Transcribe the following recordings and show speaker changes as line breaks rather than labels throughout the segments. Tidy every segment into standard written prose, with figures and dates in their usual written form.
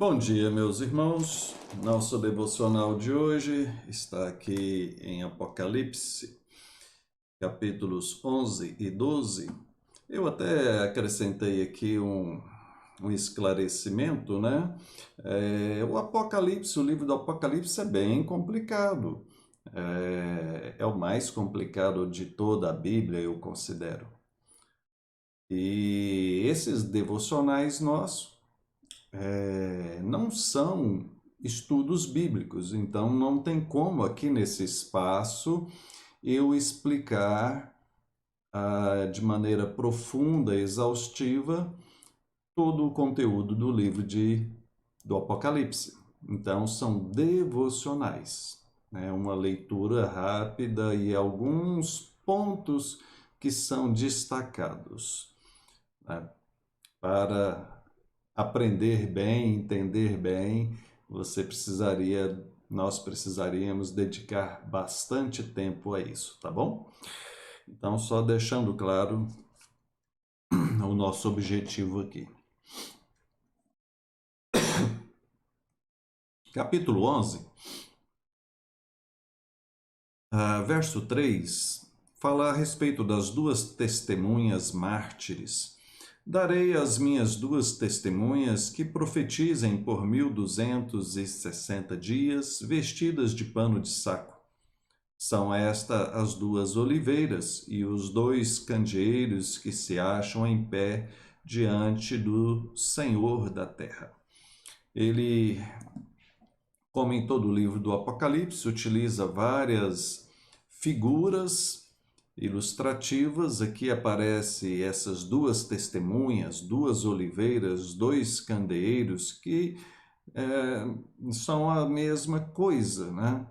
Bom dia, meus irmãos. Nosso devocional de hoje está aqui em Apocalipse, capítulos 11 e 12. Eu até acrescentei aqui um esclarecimento, né? O Apocalipse, o livro do Apocalipse é bem complicado. É o mais complicado de toda a Bíblia, eu considero. E esses devocionais nossos não são estudos bíblicos, então não tem como aqui nesse espaço eu explicar de maneira profunda, exaustiva, todo o conteúdo do livro do Apocalipse. Então são devocionais, né? Uma leitura rápida e alguns pontos que são destacados, né? Para aprender bem, entender bem, nós precisaríamos dedicar bastante tempo a isso, tá bom? Então, só deixando claro o nosso objetivo aqui. Capítulo 11, verso 3, fala a respeito das duas testemunhas mártires. Darei às minhas duas testemunhas que profetizem por 1260 dias, vestidas de pano de saco. São estas as duas oliveiras e os dois candeeiros que se acham em pé diante do Senhor da terra. Ele, como em todo o livro do Apocalipse, utiliza várias figuras ilustrativas. Aqui aparece essas duas testemunhas, duas oliveiras, dois candeeiros que são a mesma coisa, né?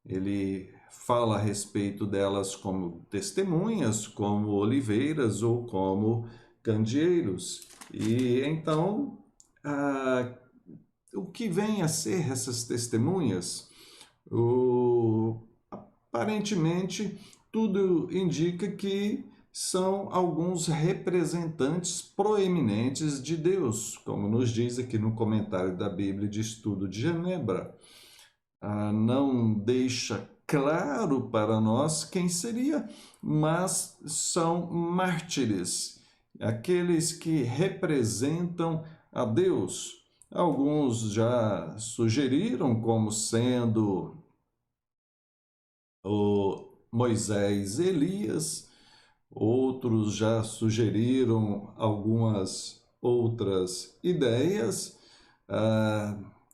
Ele fala a respeito delas como testemunhas, como oliveiras ou como candeeiros. E então, o que vem a ser essas testemunhas? Aparentemente, tudo indica que são alguns representantes proeminentes de Deus, como nos diz aqui no comentário da Bíblia de Estudo de Genebra. Não deixa claro para nós quem seria, mas são mártires, aqueles que representam a Deus. Alguns já sugeriram como sendo o Moisés e Elias, outros já sugeriram algumas outras ideias,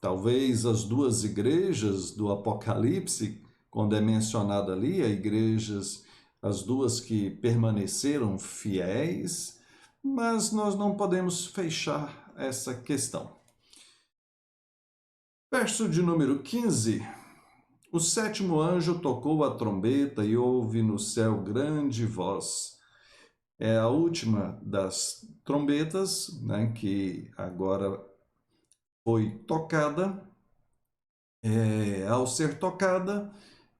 talvez as duas igrejas do Apocalipse, quando é mencionado ali, as duas que permaneceram fiéis, mas nós não podemos fechar essa questão. Verso de número 15. O sétimo anjo tocou a trombeta e houve no céu grande voz. É a última das trombetas, né, que agora foi tocada. Ao ser tocada,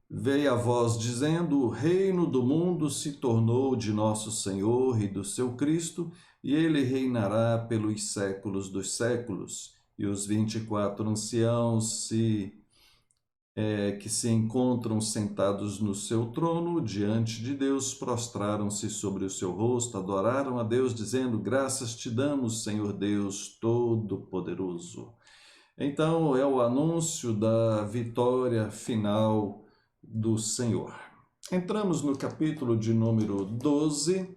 veio a voz dizendo: o reino do mundo se tornou de nosso Senhor e do seu Cristo, e ele reinará pelos séculos dos séculos. E os 24 anciãos que se encontram sentados no seu trono, diante de Deus, prostraram-se sobre o seu rosto, adoraram a Deus, dizendo: graças te damos, Senhor Deus Todo-Poderoso. Então, é o anúncio da vitória final do Senhor. Entramos no capítulo de número 12,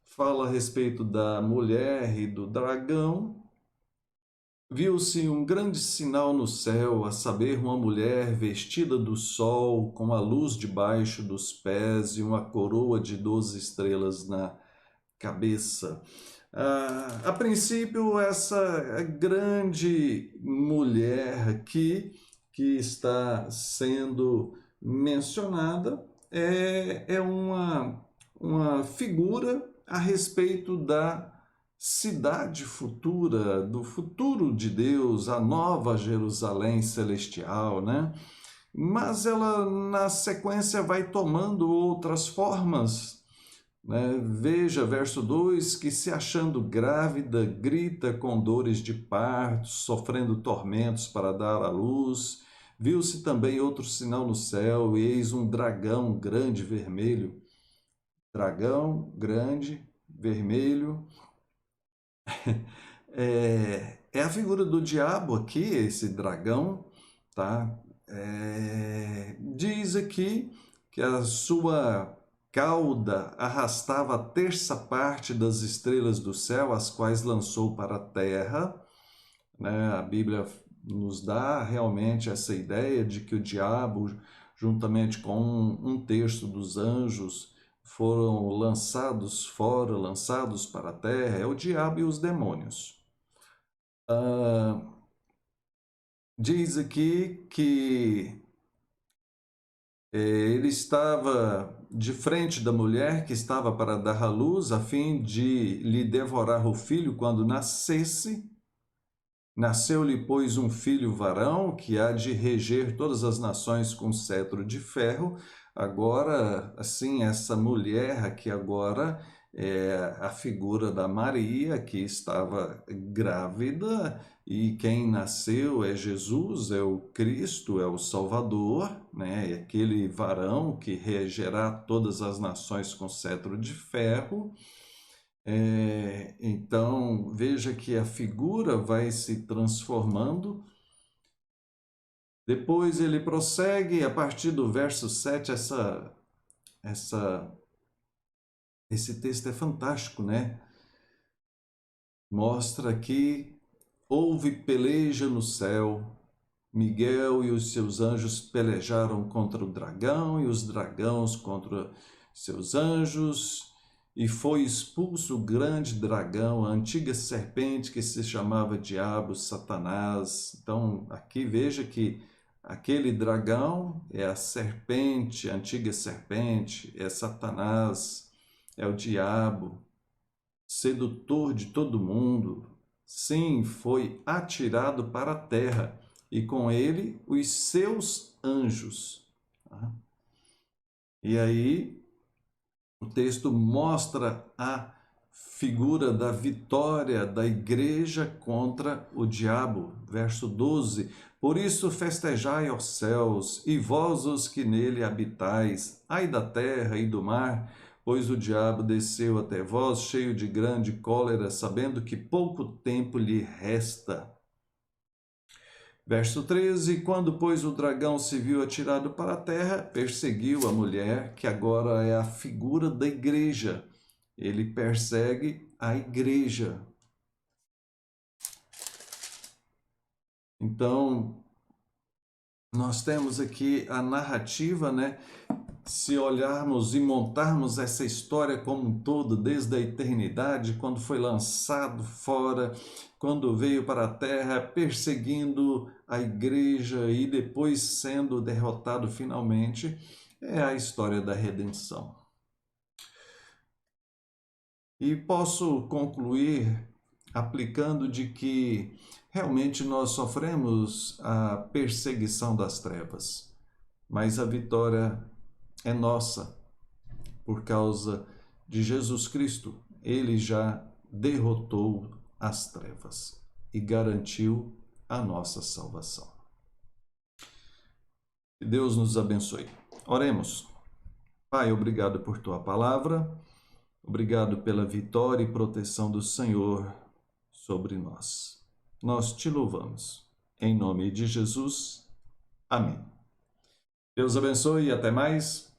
fala a respeito da mulher e do dragão. Viu-se um grande sinal no céu, a saber, uma mulher vestida do sol, com a luz debaixo dos pés e uma coroa de 12 estrelas na cabeça. A princípio, essa grande mulher aqui, que está sendo mencionada, é uma figura a respeito da cidade futura, do futuro de Deus, a nova Jerusalém celestial, né? Mas ela, na sequência, vai tomando outras formas. né? Veja, verso 2, que se achando grávida, grita com dores de parto, sofrendo tormentos para dar à luz. Viu-se também outro sinal no céu, e eis um dragão grande vermelho. Dragão grande, vermelho. É a figura do diabo aqui, esse dragão, tá? Diz aqui que a sua cauda arrastava a terça parte das estrelas do céu, as quais lançou para a terra, né? A Bíblia nos dá realmente essa ideia de que o diabo, juntamente com um terço dos anjos, foram lançados fora, lançados para a terra, é o diabo e os demônios. Diz aqui que ele estava de frente da mulher que estava para dar à luz, a fim de lhe devorar o filho quando nascesse. Nasceu-lhe, pois, um filho varão, que há de reger todas as nações com cetro de ferro. Agora, assim, essa mulher aqui agora é a figura da Maria, que estava grávida, e quem nasceu é Jesus, é o Cristo, é o Salvador, né? É aquele varão que regerá todas as nações com cetro de ferro. Então, veja que a figura vai se transformando. Depois ele prossegue, a partir do verso 7, esse texto é fantástico, né? Mostra que houve peleja no céu, Miguel e os seus anjos pelejaram contra o dragão e os dragões contra seus anjos, e foi expulso o grande dragão, a antiga serpente que se chamava Diabo, Satanás. Então, aqui veja que aquele dragão é a serpente, a antiga serpente, é Satanás, é o diabo, sedutor de todo mundo. Sim, foi atirado para a terra, e com ele os seus anjos. E aí o texto mostra a figura da vitória da igreja contra o diabo. Verso 12: Por isso festejai, ó céus, e vós os que nele habitais, ai da terra e do mar, pois o diabo desceu até vós cheio de grande cólera, sabendo que pouco tempo lhe resta. Verso 13: Quando, pois, o dragão se viu atirado para a terra, perseguiu a mulher, que agora é a figura da igreja. Ele persegue a igreja. Então, nós temos aqui a narrativa, né? Se olharmos e montarmos essa história como um todo, desde a eternidade, quando foi lançado fora, quando veio para a terra, perseguindo a igreja e depois sendo derrotado finalmente, é a história da redenção. E posso concluir aplicando de que realmente nós sofremos a perseguição das trevas, mas a vitória é nossa por causa de Jesus Cristo. Ele já derrotou as trevas e garantiu a nossa salvação. Que Deus nos abençoe. Oremos. Pai, obrigado por tua palavra, obrigado pela vitória e proteção do Senhor sobre nós. Nós te louvamos. Em nome de Jesus. Amém. Deus abençoe e até mais.